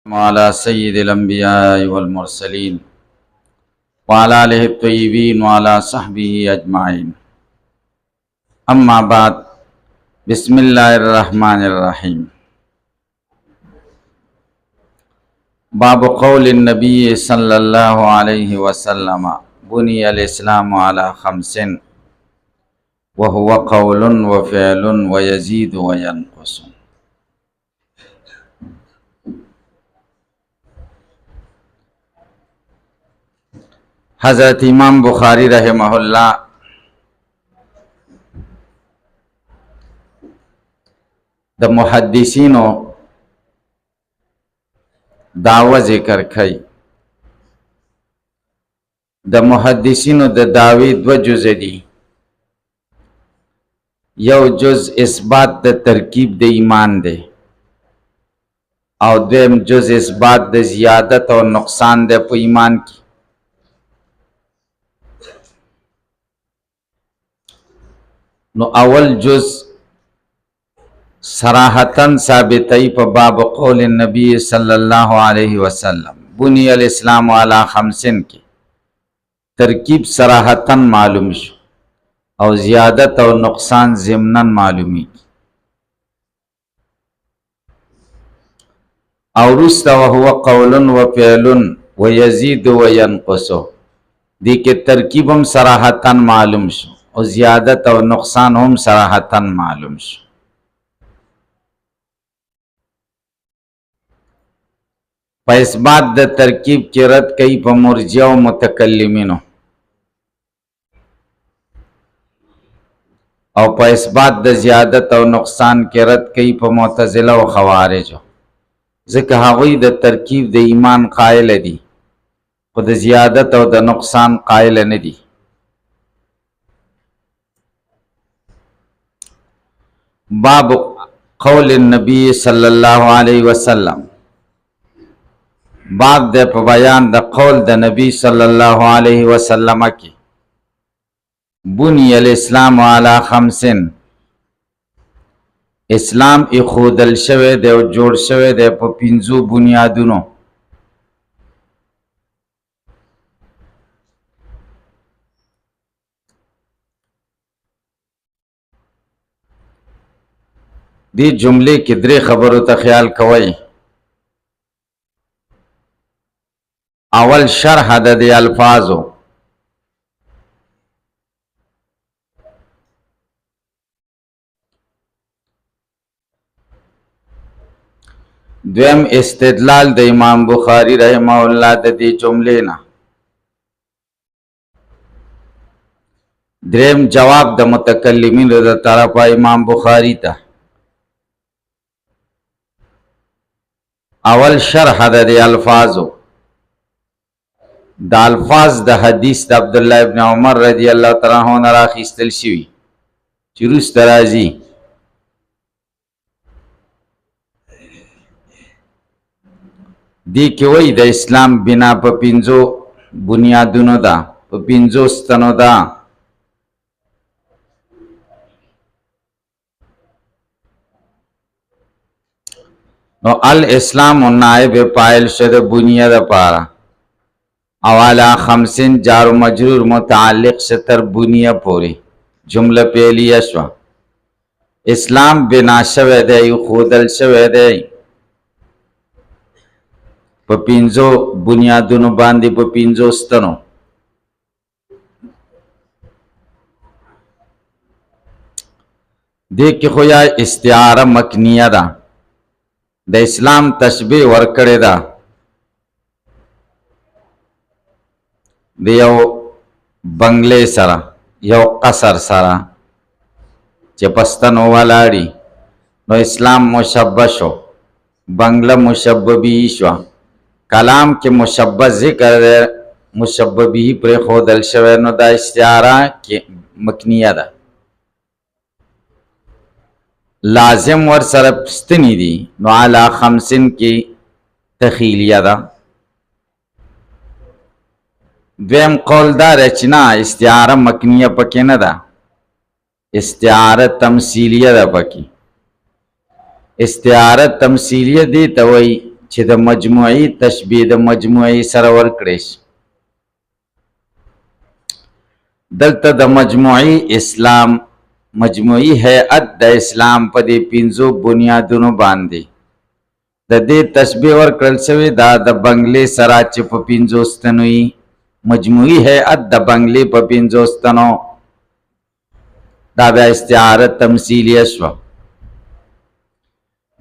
وعلى سيد الأنبياء والمرسلين وعلى آله الطيبين وعلى صحبه أجمعين أما بعد بسم الله الرحمن الرحيم باب قول النبي صلى الله عليه وسلم بني الإسلام على خمس وهو قول وفعل ويزيد وينقص. حضرت امام بخاری رحمہ اللہ د محدثینو دعوه ذکر کړي. د محدثینو د دعوی دو جز دي. یو جز اثبات د ترکیب د ایمان دی او دویم جز اثبات د زیادت او نقصان دی په ایمان کې. نو اول جز صراحتاً ثابتی په باب قول النبی صلی اللہ علیہ وسلم بنی الاسلام علی خمسن کی ترکیب صراحتاً معلوم شو او زیادت او نقصان ضمناً معلومی او رست وهو قول و فعل و یزید و ینقصو دی کہ ترکیبم صراحتاً معلوم شو او زیادت او نقصان هم صراحتاً معلوم شو. پا اثبات د ترکیب کی رد کئی پا مرجع و متکلمینو او پا اثبات د زیادت او نقصان کی رد کئی پا معتزلہ و خوارجو. ذکر هغوی د ترکیب د ایمان قائل دی خود زیادت او د نقصان قائل ندی. باب قول النبی صلی اللہ علیہ وسلم باب دے پا بیان دا قول دا نبی صلی اللہ علیہ وسلم کی بنی الاسلام علی خمسن اسلام اخودل شوے دے و جوڑ شوے دے پا پینزو بنیادونو. دی جملے کی درے خبرو تا خیال کوئی. اول شرح دا دی الفاظو دویم استدلال دا امام بخاری رحمہ اللہ دا دی جملینا دریم جواب دا متکلمین دا طرفا امام بخاری تا. اول شرح دا دی الفاظو دا الفاظ دا حدیث دا عبداللہ ابن عمر رضی اللہ تعالیٰ عنہ راخیستل شوی چروس ترازی دی که وی دا اسلام بنا پا پینزو بنیادونو دا پا پینزو ستنو دا. نو الاسلام نائب پائل شد بنیاد پارا اوالا خمسین جار و مجرور متعلق شتر بنیاد پوری جملہ پہلی اشوا اسلام بنا شوے دے خودل شوے دے پا پینزو بنیادونو باندی پا پینزو ستنو. دیکھ کی خویا استعارہ مکنیہ دا د اسلام تشبیه ورکړی دا د یو بنگلې سره یو قصر سره چې پستنو ولاړی نو اسلام مشبه شو بنگله مشببی شو کلام کې مشبه ذکر مشببی پر خودل شوی نو دا استعاره کې مکنیه ده لازم ور سره پستنی دی نو علا خمسن کی تخیلیه دا. دویم قول دا رچنا استعاره مکنیه پکی ندا استعاره تمثیلیه دا پکی. استعاره تمثیلیه دی تاوی چې د مجموعي تشبیه د مجموعي سره ورکړی شي. دلته د مجموعي اسلام مجموعي هیئت د اسلام په دې پنځو بنیادونو باندې د دې تشبیه ورکړل شوې دا د بنګلې سره چې په پنځو ستنو وي. مجموعي هیئت د بنګلې په پنځو ستنو دا بیا استعاره تمثیلیه شوه.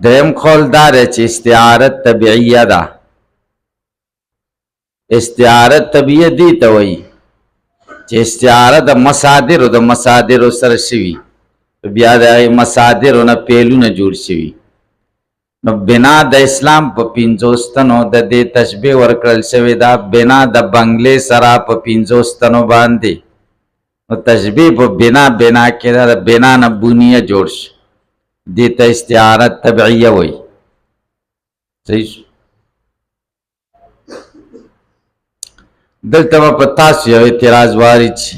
دریم قول دا دی چې استعاره طبیعیه ده. استعاره طبیعیه دې ته وایي چې استعاره د مصادرو سره شوي، بیا د مصادرو نه پیلونه جوړ شوي. نو بنا د اسلام په پنځو ستنو د دې تشبیه ورکړل شوې ده، بنا د بنګلې سره په پنځو ستنو باندې. نو تشبیه په بنا کې ده، د بنا نه بنیه جوړ شي، دې ته استعاره طبیعیه وایي. صحیح شو. دلته به په تاسو یو اعتراض وارد شي،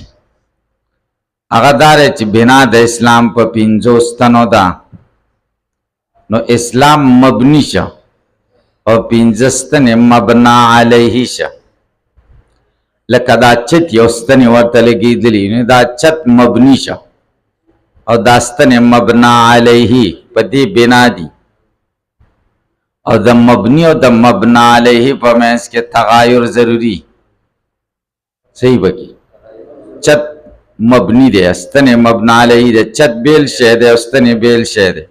هغه دا دی چې بنا د اسلام په پنځو ستنو ده، نو اسلام مبني شه او پنځه ستنې مبنا علیه شه. لکه دا چت یو ستنې ورته لګېدلي، نو دا چت مبني شه او دا ستنې مبنا علیه په دې بنا دي. او د مبني او د مبنا علیه په منځ کې تغایر ضروري. صحیح بکی چت مبنی دی، ستنې مبنا علیه دی، چت بیل شی دی او ستنې بیل شی دی،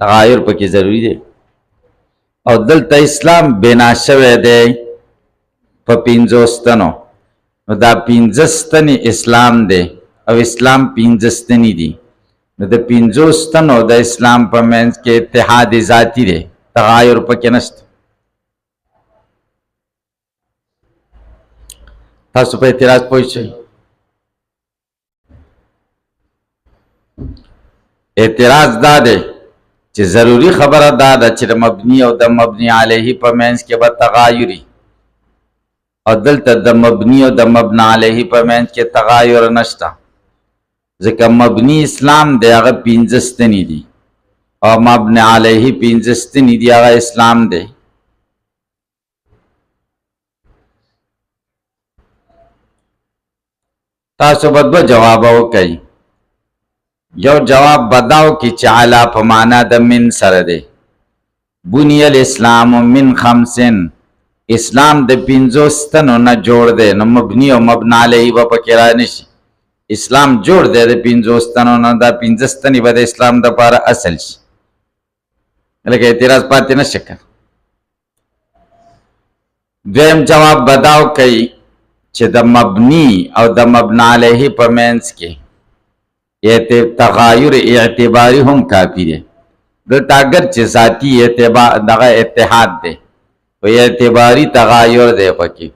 تغایر پکې ضروری دی. او دلته اسلام بنا شوی دی په پنځو ستنو، نو دا پنځه ستنې اسلام دی او اسلام پنځه ستنې دي. نو د پنځو ستنو د اسلام په منځ کې اتحاد ذاتی دی، تغایر پکې نشته. تاسو په اعتراض پوه شئ. اعتراض دا دی چې ضروری خبره دا ده چې د مبني او د مبني علیه په منځ کې به تغایري، او دلته د مبني او د مبني علیه په منځ کې تغایر نشته، ځکه مبني اسلام دی هغه پنځه ستنې دي او مبني علیه پنځه ستنې دي هغه اسلام دی. تاسو به دوه جواب وکئ. یو جواب بداو کی چې علا په معنا د من سره دی. بنی الاسلام من خمسن، اسلام د پنځو ستنو نه جوړ دی، نو مبني او مبنا علیه به پکې رانشي. اسلام جوړ دی د پنځو ستنو نه، دا پنځه ستنې به د اسلام دپاره اصل شي. لکه اعتراض پاتې نشي که. دویم جواب بداو کوي چې د مبني او د مبنا علیه په منځ کې تغایر اعتباری هم کافی دی. دلته اگر چې ذاتی دغه اتحاد دی و اعتباری تغایر دی پکې،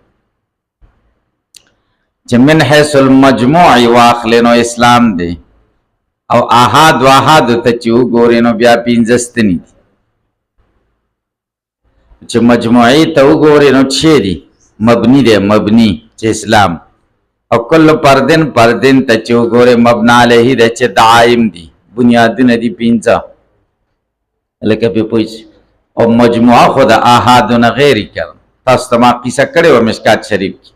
چې من حیث المجموع واخلې نو اسلام دی، او احاد و احاد ته چې وګورې نو بیا پنځه ستنې دي. چې مجموعي ته وګورې نو څه دي؟ مبني دی، مبني چې اسلام، او کل پردن ته چې وګورې مبنا علیه دی چې دعایم دي، بنیادونه دي پنځه. لکه پې پوه شي. او مجموعه خو د احادونه غیري کړه. تاسو ته ما قصه کړې وه مشکات شریف کې،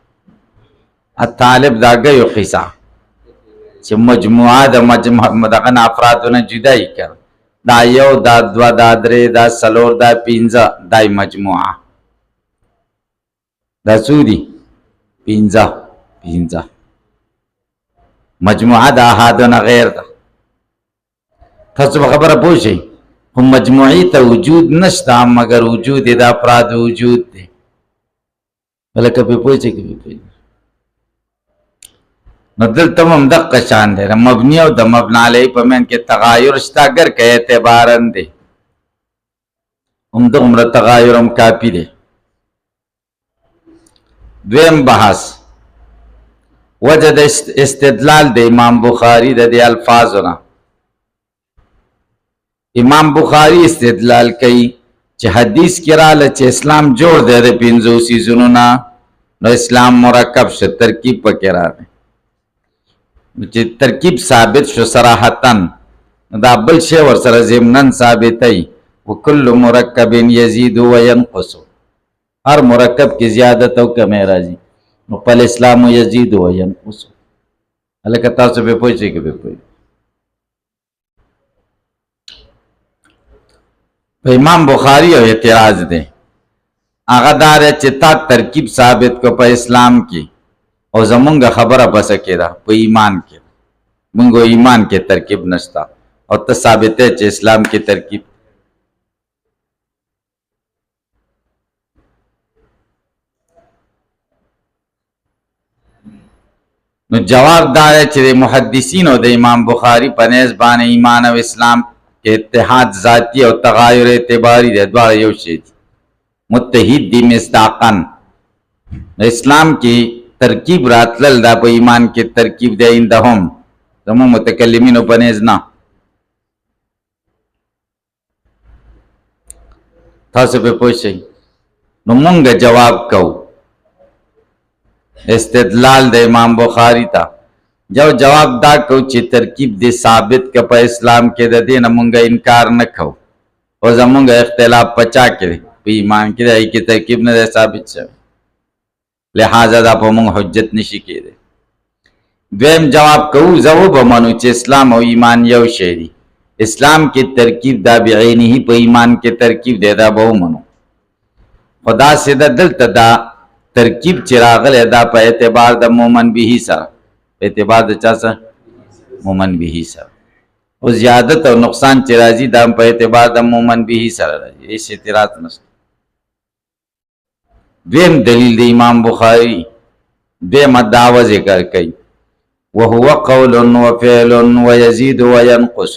طالب دا ګیو قصه چې مجموعه د دغه نه افرادونه جدایي کړه، دا یو، دا دوه، دا درې، دا څلور، دا پنځه، دای مجموعه. دا څو دي؟ پنځه. مجموعه د احادونه غیر ده. تاسو به خبره پوه شئ. خو مجموعي ته وجود نشته، مګر وجود د افراد وجود دی. لکه پې پوه شئ که پې پوه شئ. نو دلته هم دقه شان دی، د مبني او د مبنا علیه په منځ کې تغایر شته، اگر که اعتبارا دی همدغومره تغایر هم کافي دی. دویم بحث وجه د استدلال د امام بخاری د دې الفاظو نه. امام بخاری استدلال کوي چې حدیث کې راغله چې اسلام جوړ دی د پنځو څیزونو نه، نو اسلام مرکب شه، ترکیب پکې راغی. چې ترکیب ثابت شو صراحتاً، دا بل شی ورسره ضمناً ثابتوي، وکل مرکب یزید و ینقص. هر مرکب کې زیادت او کمی راځي نو په اسلام یزيد و ينقص هلکه تاسو به پوه شئ که به پوه په امام بخاری یو اعتراض دی هغه دا دی چې تا ترکیب ثابت کو په اسلام کې او زمونږ خبره بس کېده په ایمان کې مونږ ایمان کې ترکیب نشته او ته ثابت ہے چې اسلام کې ترکیب نو جواب دا ہے چې محدثین او د امام بخاری په نسبت باندې ایمان او اسلام کې اتحاد ذاتی او تغایر اعتباری دی دواړه یو شی دي متحد دي مصداقا اسلام کې ترکیب راتلل دا په ایمان کې ترکیب دی اندهم زمو متکلمین په نسبت نه تاسو په پوه شئ نو مونږ جواب کوو استدلال د امام بخاری تا جواب دا کو چې ترکیب دې ثابت ک په اسلام کې د دین مونږ انکار نه کو او زمونږ اختلاف پچا کړي په ایمان کې دای کې ترکیب نه ثابت شوی لہذا دا په مونږ حجت نشي کېده دویم جواب کو زو به منو چې اسلام او ایمان یو شی دی اسلام کې ترکیب دا بعینه په ایمان کې ترکیب دی دا به منو خدا سے دلته دا ترکیب چراغل ادا په اعتبار د مومن به سره په اعتبار د چا سره مومن به سره او زیادت او نقصان چې راځي دا په اعتبار د مومن به سره راځي هیڅ اعتراض نشته دویم دلیل د امام بخاری دویم دعوه ذکر کوي وهو قول وفعل ويزيد وينقص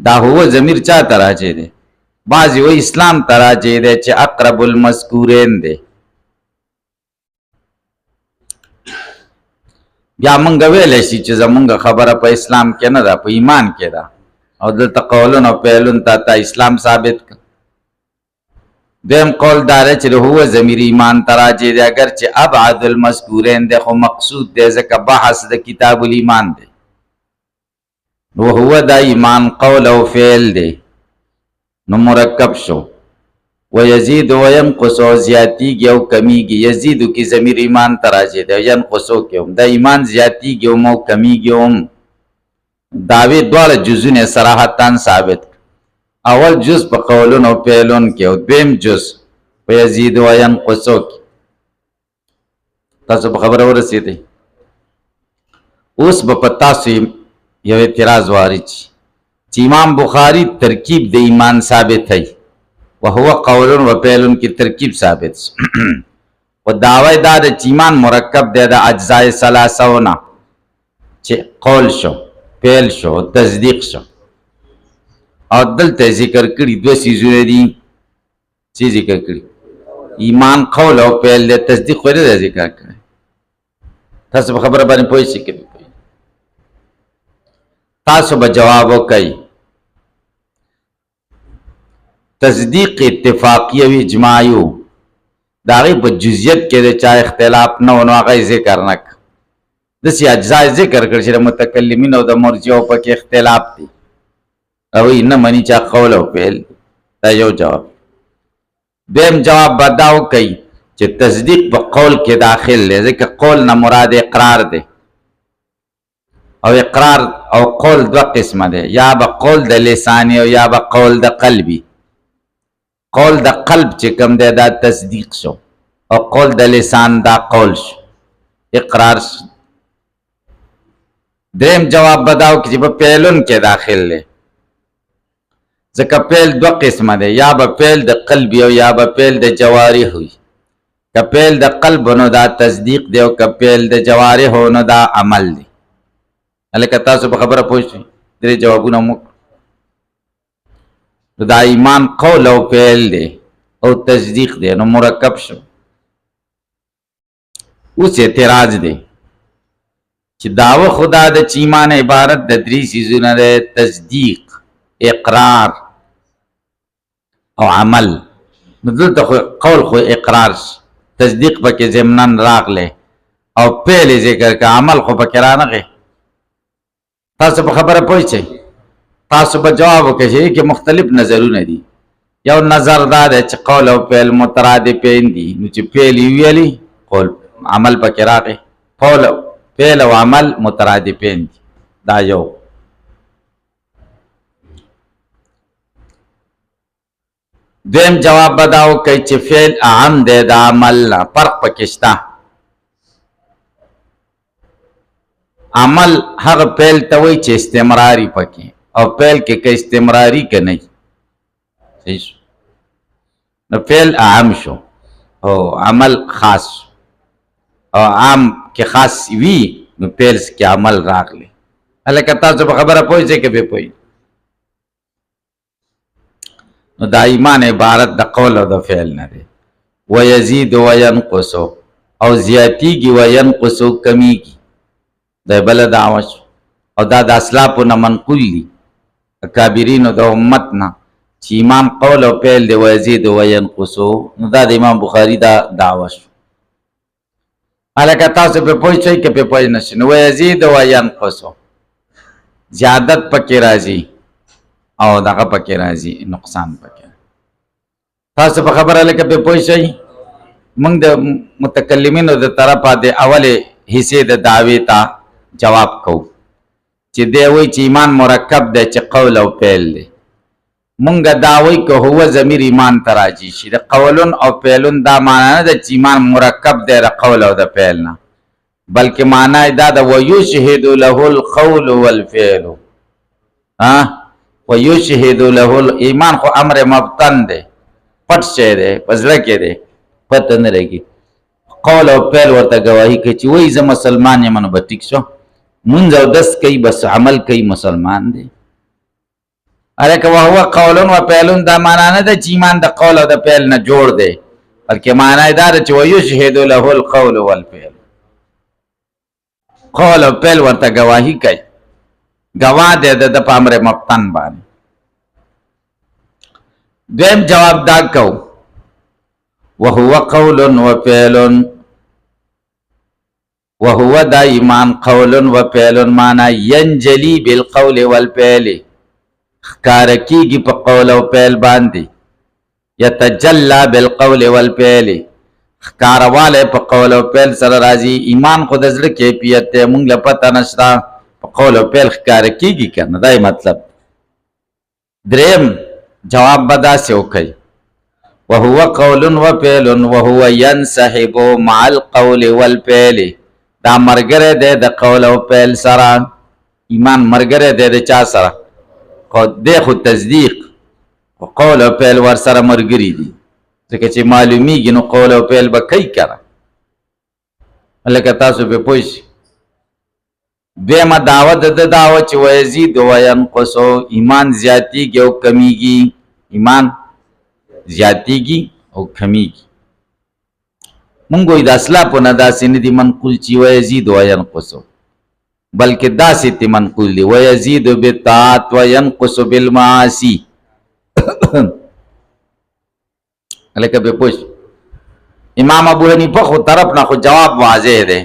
دا هو ضمیر چا تراجه ده بعضی و اسلام تراجه ده چې اقرب المذکورین ده بیا مونږ ویلی شي چې زمونږ خبره په اسلام کې نه ده په ایمان کې ده او دلته قولون او فعلون تا اسلام ثابت کړ دویم قول دا دی چې هو ضمیر ایمان تراجع دی اگر چې ابعد المذکورین دی خو مقصود دی ځکه بحث د کتاب الایمان دی نو هو دا ایمان قول او فعل دی نو مرکب شو ويزيد وينقص زیاتیږي او کمیږي یزيد کی ضمیر ایمان تراجه دی ینقصو کې هم دا ایمان زیاتیږي او کمیږي هم داوی دواړه جزونه صراحتاً ثابت اول جز په قولون او فعلون کې او دویم جز په یزيد وينقصو کې تاسو خبره ورسېدې اوس په تاسو یو اعتراض وارد چې امام بخاری ترکیب د ایمان ثابت ہے وهو قول و فعل کی ترکیب ثابت و دعوی دا د ایمان مرکب دی د اجزاء ثلاثه چې قول شو فعل شو تصدیق شو او دلته ذکر کړي دوه سيزونه دي چې ذکر کړي ایمان قول او فعل د تصدیق ورته ذکر کړي تاسو خبره باندې پوه شئ کې تاسو به جواب وکړئ تصدیق اتفاقی او اجماعی داغی په جزئیت کې د چا اختلاف نه ونه هغه ذکر نک د سی اجزاء ذکر کړ چې متکلمین او د مرجئو په کې اختلاف دي او نه منی چا قول او فعل دا یو جواب دیم جواب بداو کوي چې تصدیق په قول کې داخل دی ځکه قول نه مراد اقرار دی او اقرار او قول دو قسمه دی یا به قول د لسانی او یا به قول د قلبی قول د قلب چې کوم دی دا تصدیق شو او قول د لسان دا قول شو اقرار شو دریم جواب بداو چې په فعلون کې داخل دی ځکه فعل دو قسمه دی یا به فعل د قلبی او یا به فعل د جوارح وي که فعل د قلب نو دا تصدیق دی او که فعل د جوارح نو دا عمل دی هلکه تاسو په خبره پوه شئ درې جوابونه مو دا ایمان قول او فعل دی او تصدیق دی نو مرکب شو اوس اعتراض دی چې دعوه خدا د ایمان عبارت د درې سيزونه ده تصدیق اقرار او عمل نو دلته قول خو اقرار تصدیق پکې ضمنن راغله او فعل ذکر کا عمل خو پکې رانغه تاسو په خبره پوه شئ تاسو به جواب وکړئ چې مختلف نظرونه دي یو نظر دا دی چې قول او فعل مترادفین دي، نو چې فعل ویلی قول عمل پکې راغی، فعل او عمل مترادفین دي، دا یو. دویم جواب بداو کوي چې فعل اعم دی د عمل نه، فرق پکې شته. عمل هغه فعل ته وایي چې استمراري پکې، او فعل کې که استمراري که نه صحیح شو، نو فعل اعم شو او عمل خاص شو، او عام کې خاص وي نو فعل کې عمل راغلی. هلکه تاسو په خبره پوه شئ که بې پوهئ؟ نو دا ایمان عبارت د قول او د فعل نه دی. ویزید وینقص، او زیاتیږي وینقص کمیږي، دا بله دعوه شو. او دا د اسلافو نه منقول دي، اکابرینو د امت نه، چې ایمان قول او فعل دی ویزید وینقص، نو دا د امام بخاري دا دعوه شو. هلکه تاسو پې پوه شئ که پې پوه نه شئ؟ نو ویزید وینقص زیادت پکې راځي او دغه پکې راځي نقصان پکې. تاسو په خبره لکه پې پوه شئ؟ موږ د متکلمینو د طرفه د اولې حصې د دعوې ته جواب کوو چې دی وایي چې ایمان مرکب دی چې قول او فعل دی. مونږ دا وایي که هو ضمیر ایمان ته راځي شي، د قولون او فعلون دا معنا نه ده چې ایمان مرکب دی د قول او د فعل نه، بلکې معنا دا ده ویشهد له القول والفعل. ویشهد له ایمان خو امر مبطن دی، پټ شی دی، په زړه کې دی، پته نه لګي. قول او فعل ورته ګواهي کوي چې وایي زه مسلمان یم، نو به ټیک شو، مونځ او دس کوي بس عمل کوي مسلمان دی. هلکه وهو قولون و فعلون دا معنا نه ده چې ایمان د قول او د فعل نه جوړ دی، بلکې معنا یې دا ده چې ویشهد له القول والفعل، قول او فعل ورته ګواهي کوي، ګواه دی د په امر مبطن باندې. دویم جواب دا کو وهو قول و فعل، وهو دا ایمان قول و فعل معنا ینجلی بالقول والفعل، ښکار کیږي په قول او فعل باندې، یتجلا بالقول والفعل، ښکاروالی په قول او فعل سره راځي. ایمان خو د زړه کیفیت دی، موږ له پته نشته، په قول او فعل ښکاره کیږي که نه، دا یې مطلب. دریم جواب به داسې وکئ وهو قول و فعل وهو ينسحب مع القول والفعل، دا مرګره دی د قول او فعل سره. ایمان مرګره دی د چا سره؟ دی خو تصدیق، قول او فعل ور سره مرګري دي، ځکه چې معلومیږي نو قول او فعل به کوي کنه. لکه تاسو پې پوه شئ. دویمه دعوه د ده دعوه چې ویزید وینقص، ایمان زیاتیږي او کمیږي، ایمان زیاتیږي او کمیږي. مونږ وایي د اسلافو نه داسې نه دي منقول چې ویزید وینقص، بلکې داسې تی منقول دی ویزید بالطاعات وینقص بالمعاصی. لکه به پوه شئ. امام ابو حنیفه خو طرف نه خو جواب واضح دی،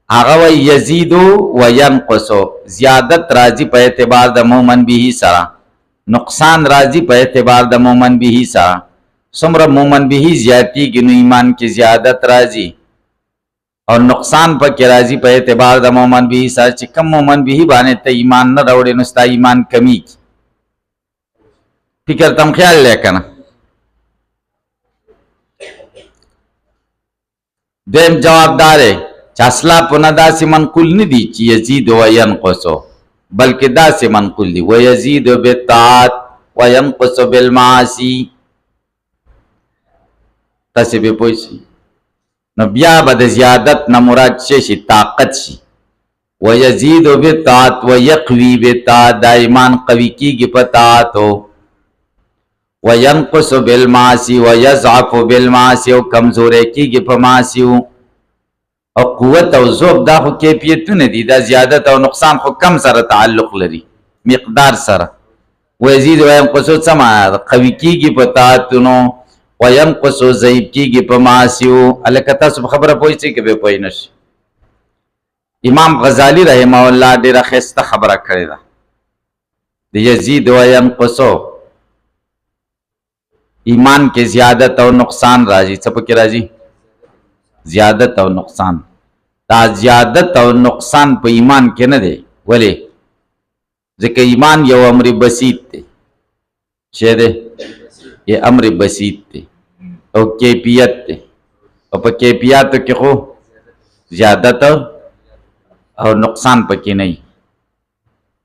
هغه وایي یزید وینقص، زیادت راځي په اعتبار د مومن به سره، نقصان راځي په اعتبار د مومن به سره. څومره مومن به زیاتیږي نو ایمان کې زیادت راځي، او نقصان پکې راځي په اعتبار د مومن به سره. چې کم مومن به باندې ته ایمان نه راوړې نو ستا ایمان کمیږي. فکر تم خیال لې کنه. دویم جواب دار چې اسلافونه داسې منقول نه دي چې یزید وینقص، بلکې داسې منقول دي ویزید بالطاعات وینقص بالمعاصی. تاسې به پوه شئ. نو بیا به د زیادت نه مراد شي طاقت شي. ویزید بالطاعت ویقوی بالطاعت، دا ایمان قوي کیږي په طاعتو. وینقص بالمعاصی ویضعف بالمعاصی، او کمزوری کیږي په معاصیو. او قوت او ذوب دا خو کیفیتونه دي، دا زیادت او نقصان خو کم سره تعلق لري، مقدار سره. ویزید وینقص څه معنا ده؟ قوي کیږي په طاعتونو، وینقص ضعیف کیږي په معاصیو. هلکه تاسو په خبره پوه شئ که به پوه نه شئ؟ امام غزالی رحمه الله ډېره ښایسته خبره کړې ده د یزید وینقص. ایمان کې زیادت او نقصان راځي. څه پکې راځي؟ زیادت او نقصان. دا زیادت او نقصان په ایمان کې نه دی. ولې؟ ځکه ایمان یو امر بسیط دی. څه دی؟ یہ امر بسیط دی او کیفیت دی، او په کیفیاتو کې خو زیادت او نقصان پکې نه وي.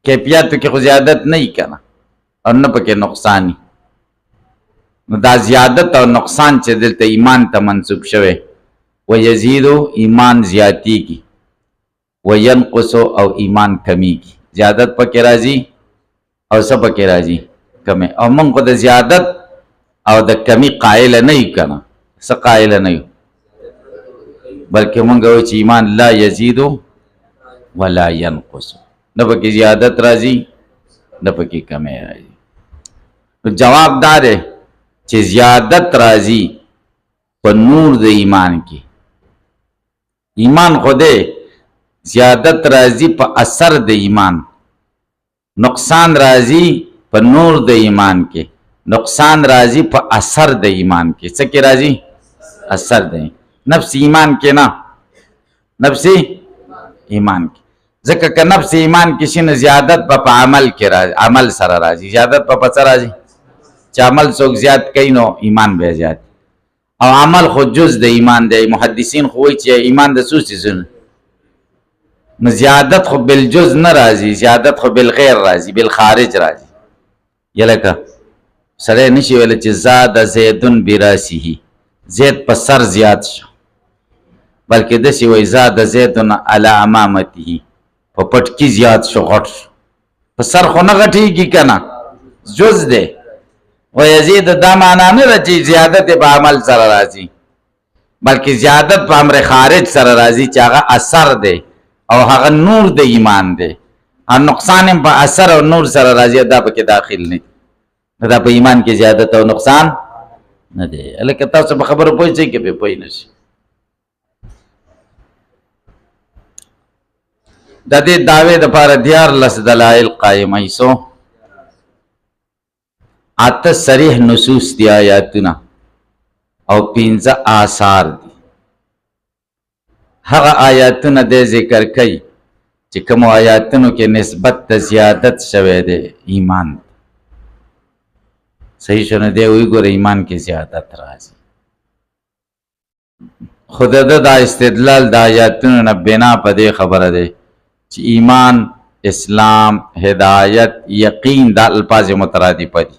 کیفیاتو کې خو زیادت نه وي کنه، او نه پکې نقصان وي. نو دا زیادت او نقصان چې دلته ایمان ته منسوب شوی، ویزیدو ایمان زیاتیږي، وینقصو او ایمان کمیږي. زیادت پکې راځي او څه پکې راځي؟ کمی. او موږ خو د زیادت او د کمی قائل نه یو کنه. څه قائل نه یو؟ بلکې موږ وایو چې ایمان لا یزیدو ولا ینقصو، نه پکې زیادت راځي نه پکې کمی راځي. نو جواب دا دی چې زیادت راځي په نور د ایمان کې. ایمان خو دی، زیادت راځي په اثر د ایمان، نقصان راځي په نور د ایمان کې، نقصان راځي په اثر د ایمان کې. څه کې راځي؟ اثر دی. نفس ایمان کې نه، نفس ایمان کې. ځکه که نفس ایمان کې شي نو زیادت په عمل کې راځي، عمل سره راځي. زیادت په څه راځي؟ چې عمل څوک زیات کوي نو ایمان به زیات. او عمل خو جز د ایمان دی. محدثین خو وایي چې ایمان د څو څیزونه، نو زیادت خو بالجز نه راځي، زیادت خو بالغیر راځي، بالخارج راځي. یلکه سره نشي ویل چې زاد زیدن براسه، زید په سر زیات شو، بلکې داسې وایي زاد زیدن علی امامته، په پټکي زیات شو، غټ شو. په سر خو نه غټېږي که نه، جز دی. ویزید دا معنا نه ده چې زیادت په عمل سره راځي، بلکې زیادت په امر خارج سره راځي چې هغه اثر دی او هغه نور د ایمان دی. او نقصان هم په اثر او نور سره راځي، دا پکې داخل نه دی. دا په ایمان کې زیادت او نقصان نه دی. هلکه تاسو په خبرو پوه شئ که پې پوه نه شئ. د دې دعوې دپاره 14 دلایل قایموي. څو؟ 8 صریح نصوص دی آیاتونه او 15 آثار دي. هغه آیاتونه د ذکر کوي چې کوم آیاتونو کې نسبت ته زیادت شوی دی ایمان. صحیح شونه دی وی ګور ایمان کې زیادت راځي. خود دا استدلال د آیاتونو نه بنا په دې خبره دی چې ایمان، اسلام، هدایت، یقین دا الفاظ مترادف دي.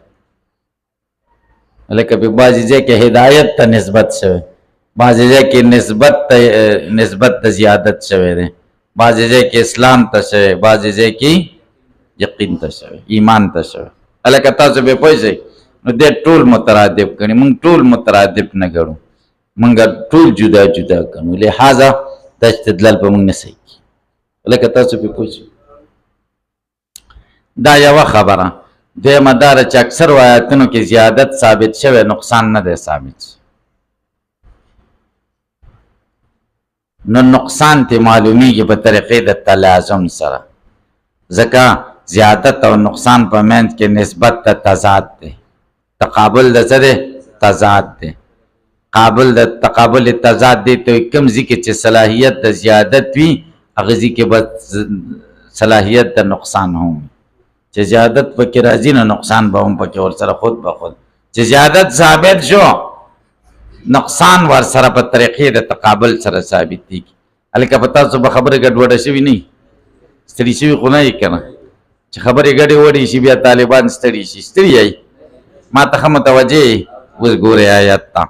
لکه په بعضی ځای کې هدایت ته نسبت شوی، بعضی ځای کې نسبت ته زیادت شوی دی، بعضی ځای کې اسلام ته شوی، بعضی ځای کې یقین ته شوی، ایمان ته شوی. لکه تاسو به پوه شئ نو دې ټول مترادف کړي. موږ ټول مترادف نه ګڼو، موږ ټول جدا جدا ګڼو، لہذا دا استدلال په موږ نه صحیح کېږي. لکه تاسو به پوه شئ. دا یوه خبره. دویمه دا ده چې اکثر آیاتونو کې زیادت ثابت شوی، نقصان نه دی ثابت. نو نقصان ته معلومیږي په طریقې د تلازم سره، ځکه زیادت او نقصان په منځ کې نسبت ته تضاد دی. تقابل د څه دی؟ تضاد دی. قابل د تقابل تضاد دی ته کوم ځای کې چې صلاحیت د زیادت وي، هغه ځای کې به صلاحیت د نقصان هم. چې زیادت پکې راځي نو نقصان به هم پکې ورسره خود به خود. چې زیادت ثابت شو، نقصان ورسره په طریقې د تقابل سره ثابت دي. هلکه په تاسو به خبرې ګډوډه شوي نه وي، ستړي شوي خو نه یې که نه چې خبرې ګډې وډې شي بیا طالبان ستړي شي. ستړي یې ما ته ښه متوجه یې. اوس ګورئ آیت ته.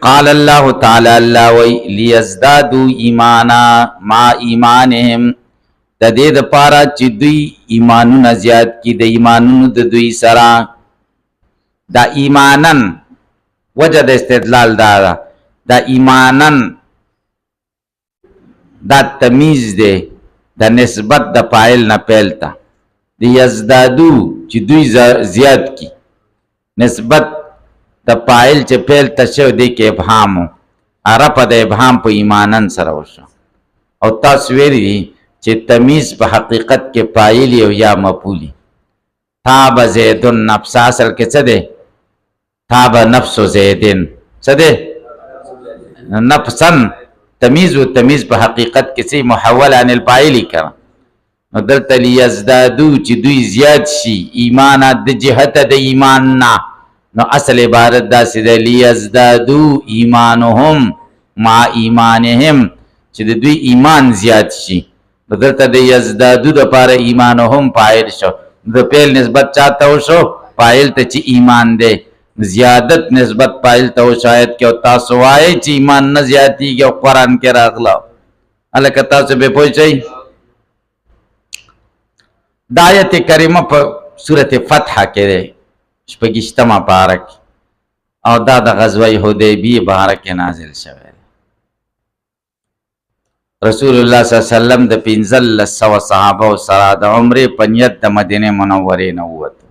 قال الله تعالی، الله وی لیزدادو ایمانا ما ایمانهم، د دې دپاره چې دوی ایمانونه زیات کړي د ایمانونو د دوی سره. دا ایمانن وجه د استدلال دا ده، دا ایمانن دا تمیز دی د نسبت د فاعل نه پیل ته. د یزدادو چې دوی زیات کړي، نسبت د فاعل چې پیل ته شوی دی کې ابهام و، رفع د ابهام په ایمانن سره وشو. او تاسو ویلي دي چې تمیز په حقیقت کې فاعل او یا مفعول. تاب زید النفس اصل کې څه دی؟ تاب نفس زیدن څه دی نفسن تمیز و تمیز په حقیقت کې څه محول عن الفاعل کړه نو دلته لیزدادو چې دوی زیات شي ایمان د جهت د ایمان نه نو اصل عبارت داسې ده لیزدادو ایمانهم مع ایمانهم چې د دوی ایمان زیات شي نو دلته د یزدادو دپاره ایمانهم فاعل شو د پیل نسبت چاته وشو فاعل ته چې ایمان دی زیادت نسبت فاعل ته وشو آیت کې او تاسو وایئ چې ایمان نه زیاتېږي او قرآن کې راغله هلکه تاسو بې پوه شئ دا آیت کریمه په صورت فتحه کې دی شپږیشتمه پاره کې او دا د غزوه حدیبیې باره کې نازل شوی رسول الله صلی الله علیه وسلم د 1500 صحابه سره د عمرې په نیت د مدینه منورې نه ووتو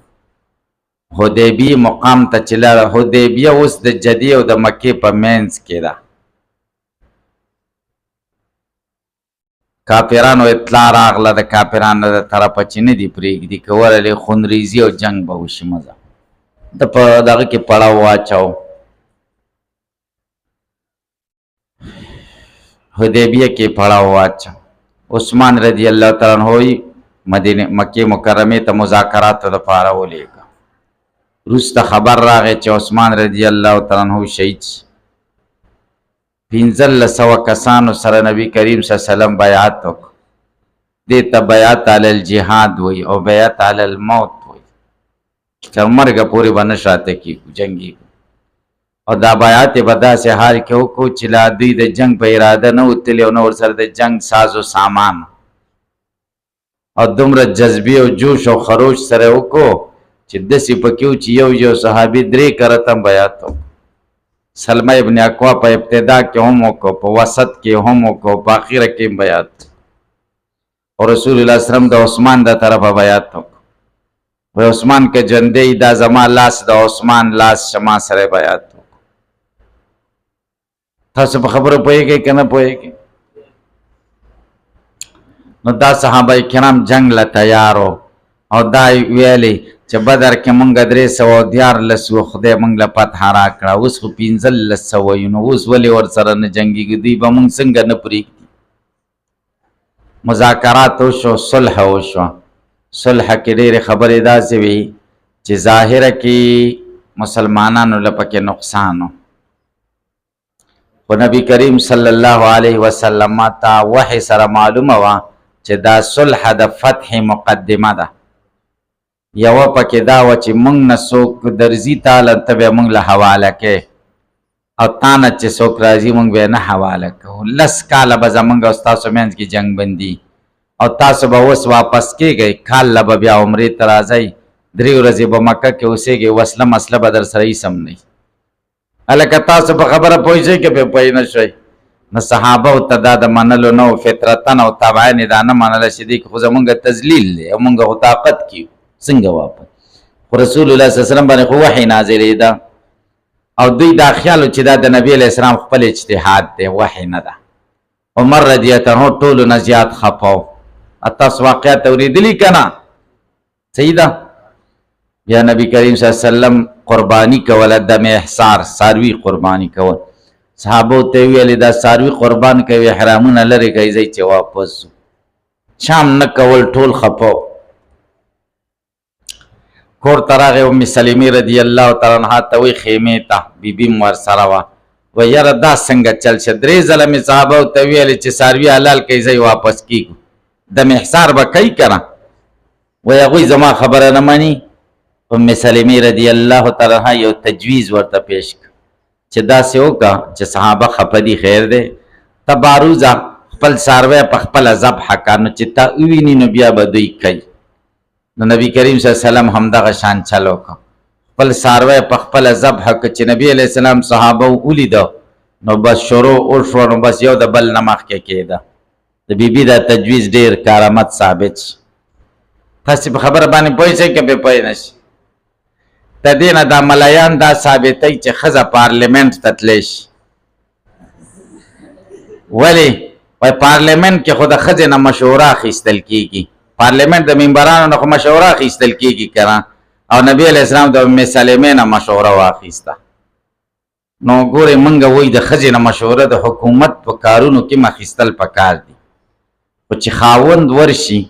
حدیبیې مقام ته چې لاړه حدیبیه اوس د جدې او د مکې په منځ کې ده کافرانو اطلاع راغله د کافرانو د طرفه چې نه دي پرېږدي که ورلې خونریزي او جنګ به وشي مزه د په دغه کې پړاو واچاو حدیبیه کې پړاو واچاو عثمان رضی الله تعالی عنہ مدینه مکې مکرمې ته مذاکراتو دپاره ولېږه وروسته خبر راغی چې عثمان رضی الله تعالی عنہ شهید 1500 کسانو سره نبی کریم صلی الله علیه وسلم بیعت وکړ دې ته بیعت علی الجهاد وی او بیعت علی الموت وی تر مرګه پورې به نه شاته کېږو جنګي او دا بیعت یې به داسې حال کې وکړو چې لا دوی د جنګ په اراده نه وتلي او نه ورسره د جنګ ساز و سامان او دومره جذبې او جوش او خروش سره وکړو چې داسې پکې و چې یو صحابي 3 کرته بیعت وکړو سلمہ ابن اکوا په ابتدا کې هم وکړو په وسط کې هم وکړو په اخره کې بیعت او رسول الله صلی الله علیه وسلم د عثمان د طرفه بیعت وکړو و عثمان که جندی دا زما لاس د عثمان لاس شما سره بیعت وکړو تاسو په خبرو پوهېږئ که نه پوهېږئ نو دا صحابه کرام جنگ له تیارو او دا ویلې چې بدر کې مونږ 314 و خدای مونږ له فتح راکړه اوس خو 1500 وایو نو اوس ولې ورسره نه جنګېږي دوی به مونږ څنګه نه پرېږدي مذاکرات وشو صلح وشو صلح کې ډېرې خبرې داسې وي چې ظاهره کې مسلمانانو له پکې نقصان و خو نبی کریم صلی الله علیه وسلم ته وحی سره معلومه وه چې دا صلح د فتح مقدمه ده یوه پکې دا وه چې موږ نه څوک درځي تاله ته به موږ له حواله کې او تا نه چې څوک راځي موږ به نه حواله کوو 10 کاله به زموږ او ستاسو منځ کې جنګ بندي او تاسو به اوس واپس کېږئ کال له به بیا عمرې ته راځئ 3 ورځې به مکه کې اوسېږئ وسله مسله به در سره هېڅ هم نه وي هلکه تاسو په خبره پوه شئ که پرې پوه نه شئ نو صحابو ته دا د منلو نه و فطرتن او طبعن دا نه منله چې دی که خو زمونږ تذلیل دی او مونږ خو طاقت کیو څنګه واپس خو رسول الله صلی الله علیه وسلم باندې خو وحی نازلېده او دوی دا خیال چې دا د نبی علیه السلام خپل اجتهاد دی وحی نه ده عمر رضی الله عنه ټولو نه زیات خفه و تاسو واقعات اورېدلي که نه صحیح ده یا نبی کریم صلی الله علیه وسلم قربانی کوله دم احصار څاروي قربانی کول صحابو ته ویلې دا څاروي قربان کوي احرامونه لرې کوي ځئ چې واپس شام نه کول ټول خفه کور ته راغی ام سلمې رضی الله تعالی عنها ته وایي خیمې ته بیبي م ورسره وه و یاره دا څنګه چل شه 3 ځله مې صحابو ته ویلې چې څاروي حلال کوي ځئ واپس کېږو دم احصار به کوي که نه وایي هغوی زما خبره نه مني ام سلمې رضی الله تعالی عنها یو تجویز ورته پیش کړ چې داسې وکړه چې صحابه خفه دي خیر دی ته باروزه خپل څاروی په خپله ذبحه کړه نو چې تا وویني نو بیا به دوی کوي نو نبی کریم صلی الله علیه وسلم همدغه شان چل وکړه خپل څاروی په خپله ذبحه کړه چې نبی علیه السلام صحابه ولیده نو بس شروع وشوه نو بس یو د بل نه مخکې کېده د بیبي دا تجویز ډېر کارآمد ثابت شي تاسې په خبره باندې پوه شئ که پرې پوه نه شي د دې نه دا ملایان دا ثابتوي چې ښځه پارلیمنټ ته تللی شي ولې وایي پارلیمنټ کې خو د ښځې نه مشوره اخیستل کېږي پارلیمنټ د ممبرانو نه خو مشوره اخیستل کېږي که نه او نبی علیہ السلام د ام سلمې نه مشوره واخیسته. نو ګوره منګه وای د ښځې نه مشوره د حکومت په کارونو کې مخیستل پکار دي، خو چې خاوند ورشي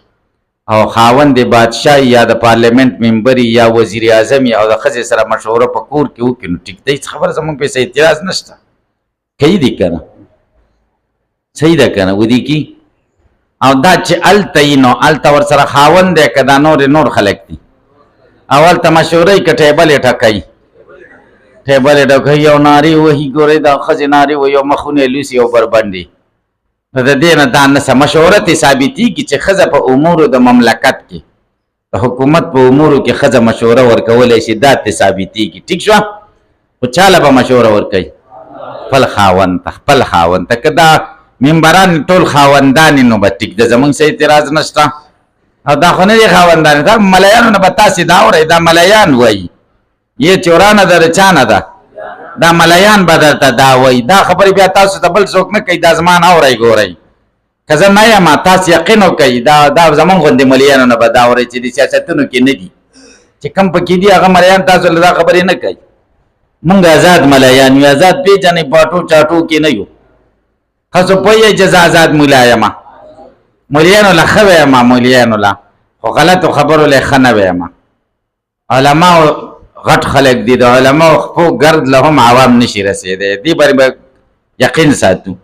او خاوند د بادشاه یا د پارلیمنت ممبر یا وزیر اعظم او د ښځې سره مشوره په کور کې وکړي نو ټیک دی، خبره زموږ په څه اعتراض نشته. صحیح دی که نه؟ صحیح ده که نه؟ ودي کی او دا چې هلته یي نو هلته ورسره خاوند دی که دا نور خلک دي او هلته مشوره یې که ټیبل یې ټکوي ټیبل یې ټکوي یو نارې وهي ګورئ دا ښځې نارې وهي او مخونه یې لوسي او بربنډي نو د دې نه دا نسه مشوره ترې ثابتېږي چې ښځه په امورو د مملکت کې د حکومت په امورو کې ښځه مشوره ورکولی شي دا ترې ثابتېږي. ټیک شوه؟ خو چاله به مشوره ورکوي؟ خپل خاوند ته که دا ممبران ټول خاوندانې نو به ټیک ده، زموږ څه اعتراض نشته. او دا خو نه دي خاوندانې، دا ملیانو نه به تاسې دا اورئ، دا ملیان وایي یې چورانه ده د چا نه ده، دا ملیان به درته دا وایي. دا خبرې بیا تاسو ته بل څوک نه کوي، دا زما نه اورئ. ګورئ که زه نه یم تاسو یقین وکئ دا زموږ غوندې ملیانو نه به دا اورئ چې د سیاستونو کې نه دي، چې کوم پکې دي هغه ملیان تاسو له دا خبرې نه کوي. مونږ آزاد ملیان یو، آزاد پیژنئ، باټو چاټو کې نه یو. تاسو پوهیږئ چې زه آزاد ملا یم، ملیانو له ښه ویم، ملیانو له خو غلطو خبرو له ښه نه ویم. علماو غټ خلک دي، د علماو خپو ګرد له هم عوام نشي رسېدی، دې باندې به یقین ساتو.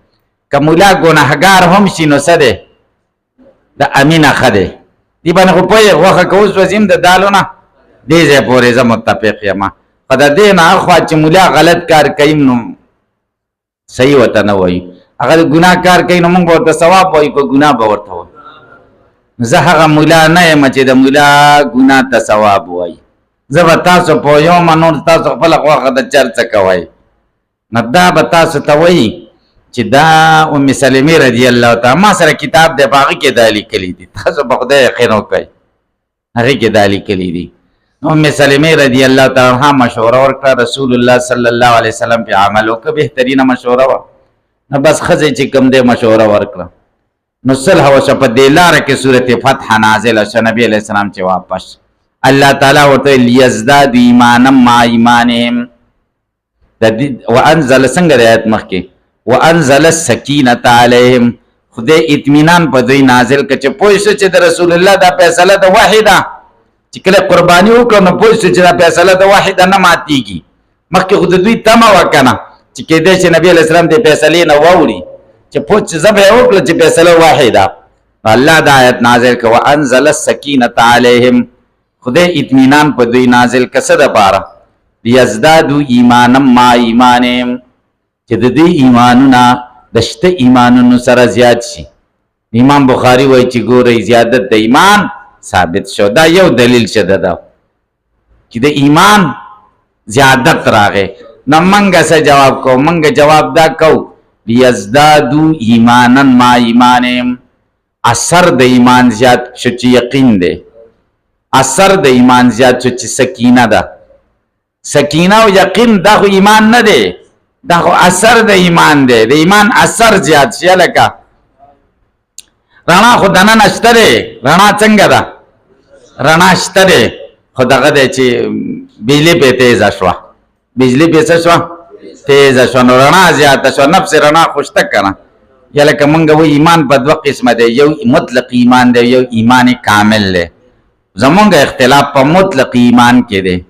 که ملا ګناهګار هم شي نو څه دی د امینه ښه دی. دې باندې خو پوهیږئ غوښه که اوس وځیم د دالو نه دې ځای پورې زه متفق یم. خو د دې نه اخوا چې ملا غلط کار کوي نو صحیح ورته نه وایي، هغه ګناه کار کوي نو موږ به ورته ثواب وایو که ګناه به ورته وایو. زه هغه ملا نه یم چې د ملا ګناه ته ثواب وایي. زه به تاسو پوهیږم نور تاسو خپله غوښه د چر څه کوئ نو دا به تاسو ته وایي چې دا ام سلمې رضی الله تعالی ما سره کتاب دی په هغې کې دا لیکلي دي، تاسو په خدای یقین وکئ هغې کې دا لیکلي دي. ام سلمې رضی الله تعالی عنها مشوره ورکړه، رسول الله صلی الله علیه وسلم پې عمل وکړه، بهترینه مشوره وه. نو بس ښځې چې کوم دی مشوره ورکړه نو صلح وشوه. په دې لاره کې صورت فتح نازله شوه، نبي علیه السلام چې واپس الله تعالی ورته لیزدادوا ایمانا مع ایمانهم وانزل څنګه د آیت مخکې وانزل السکینة علیهم، خدای اطمینان په دوی نازل کړه چې پوه شو چې د رسول الله دا فیصله د وحی ده، چې کله قرباني وکړه نو پوه شو چې دا فیصله د وحی ده نه ماتېږي. مخکې خو د دوی تمه وه که نه چې کېدای شي نبي علیه السلام د فیصلې نه واوړي چې پوه چې زه به یې وکړه چې فیصله وحی ده. الله دا آیت نازل کړه وانزل السکینة علیهم، خدای اطمینان په دوی نازل کړه څه دپاره؟ لیزدادوا ایمانا مع ایمانهم، چې د دوی ایمانونه د شته ایمانونو سره زیات شي. امام بخاري وایي چې ګورئ زیادت د ایمان ثابت شو، دا یو دلیل شده ده چې د ایمان زیادت راغی. نو منګه څه جواب کو؟ منګه جواب دا کو لیزدادوا ایمانا مع ایمانهم، اثر د ایمان زیات شو چې یقین دی، اثر د ایمان زیات شو چې سکینه ده. سکینه او یقین دا خو ایمان نه دی، دا خو اثر د ایمان دی، د ایمان اثر زیات شي. لکه رڼا خو دننه شته دی، رڼا څنګه ده؟ رڼا شته دی خو دغه دی چې بجلي پې تیزه شوه، بجلي پې څه شوه؟ تیزه شوه، نو رڼا زیاته شوه، نفس رڼا خو شته که نه. یا لکه مونږ وایو ایمان په دوه قسمه دی، یو مطلق ایمان دی، یو ایمان کامل دی. زمونږ اختلاف په مطلق ایمان کې دی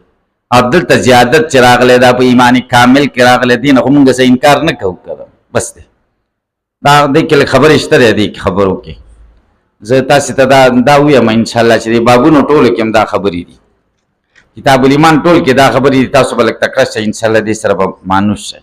او دلته زیادت چې راغلی دا په ایمان کامل کې راغلی دی، نو خو مونږ څه انکار نه کوو که بس دی. دا دې کې لږ خبرې شته دی دې خبرو کې. زه تاسې ته دا ویم انشاءالله چې دې بابونو ټولو کې هم دا خبرې دي، کتاب الایمان ټول کې دا خبرې دي، تاسو به لږ تکړه شئ انشاءالله دې سره به مانوس شئ.